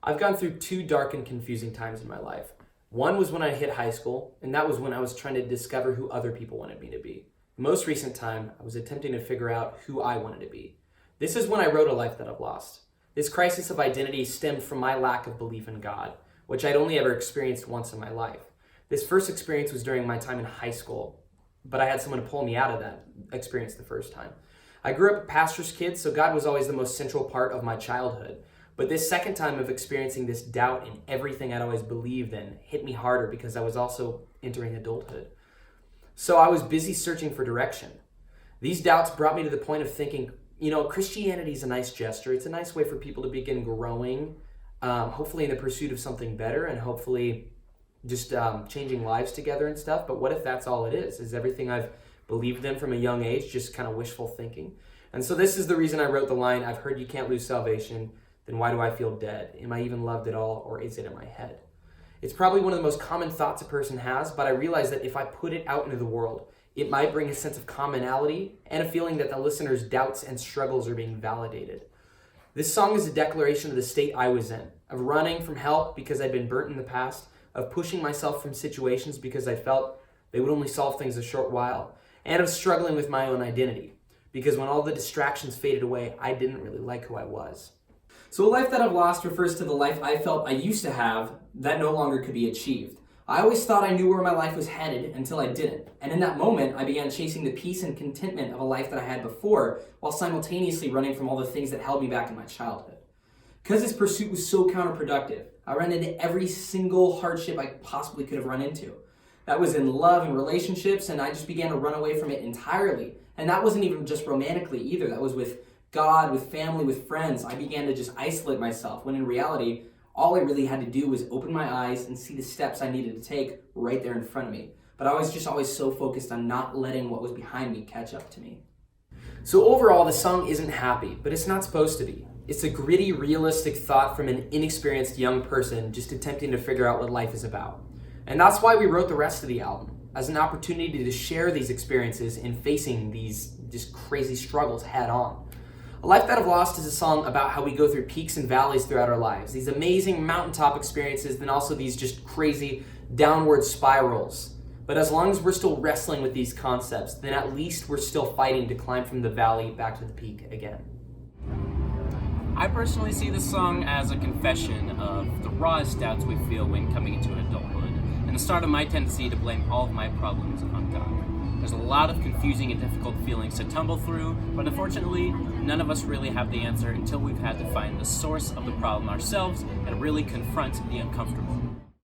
I've gone through two dark and confusing times in my life. One was when I hit high school, and that was when I was trying to discover who other people wanted me to be. The most recent time, I was attempting to figure out who I wanted to be. This is when I wrote A Life That I've Lost. This crisis of identity stemmed from my lack of belief in God, which I'd only ever experienced once in my life. This first experience was during my time in high school, but I had someone to pull me out of that experience the first time. I grew up a pastor's kid, so God was always the most central part of my childhood. But this second time of experiencing this doubt in everything I'd always believed in hit me harder because I was also entering adulthood. So I was busy searching for direction. These doubts brought me to the point of thinking, Christianity is a nice gesture. It's a nice way for people to begin growing, hopefully in the pursuit of something better and hopefully just changing lives together and stuff. But what if that's all it is? Is everything I've believed in from a young age just kind of wishful thinking? And so this is the reason I wrote the line, I've heard you can't lose salvation. Then why do I feel dead? Am I even loved at all, or is it in my head? It's probably one of the most common thoughts a person has, but I realize that if I put it out into the world, it might bring a sense of commonality and a feeling that the listener's doubts and struggles are being validated. This song is a declaration of the state I was in, of running from help because I'd been burnt in the past, of pushing myself from situations because I felt they would only solve things a short while, and of struggling with my own identity, because when all the distractions faded away, I didn't really like who I was. So a life that I've lost refers to the life I felt I used to have that no longer could be achieved. I always thought I knew where my life was headed until I didn't. And in that moment, I began chasing the peace and contentment of a life that I had before, while simultaneously running from all the things that held me back in my childhood. Because this pursuit was so counterproductive, I ran into every single hardship I possibly could have run into. That was in love and relationships, and I just began to run away from it entirely. And that wasn't even just romantically either. That was with God, with family, with friends. I began to just isolate myself, when in reality, all I really had to do was open my eyes and see the steps I needed to take right there in front of me. But I was just always so focused on not letting what was behind me catch up to me. So overall, the song isn't happy, but it's not supposed to be. It's a gritty, realistic thought from an inexperienced young person just attempting to figure out what life is about. And that's why we wrote the rest of the album, as an opportunity to share these experiences in facing these just crazy struggles head on. A Life That I've Lost is a song about how we go through peaks and valleys throughout our lives. These amazing mountaintop experiences, then also these just crazy downward spirals. But as long as we're still wrestling with these concepts, then at least we're still fighting to climb from the valley back to the peak again. I personally see this song as a confession of the rawest doubts we feel when coming into adulthood, and the start of my tendency to blame all of my problems on God. There's a lot of confusing and difficult feelings to tumble through, but unfortunately, none of us really have the answer until we've had to find the source of the problem ourselves and really confront the uncomfortable.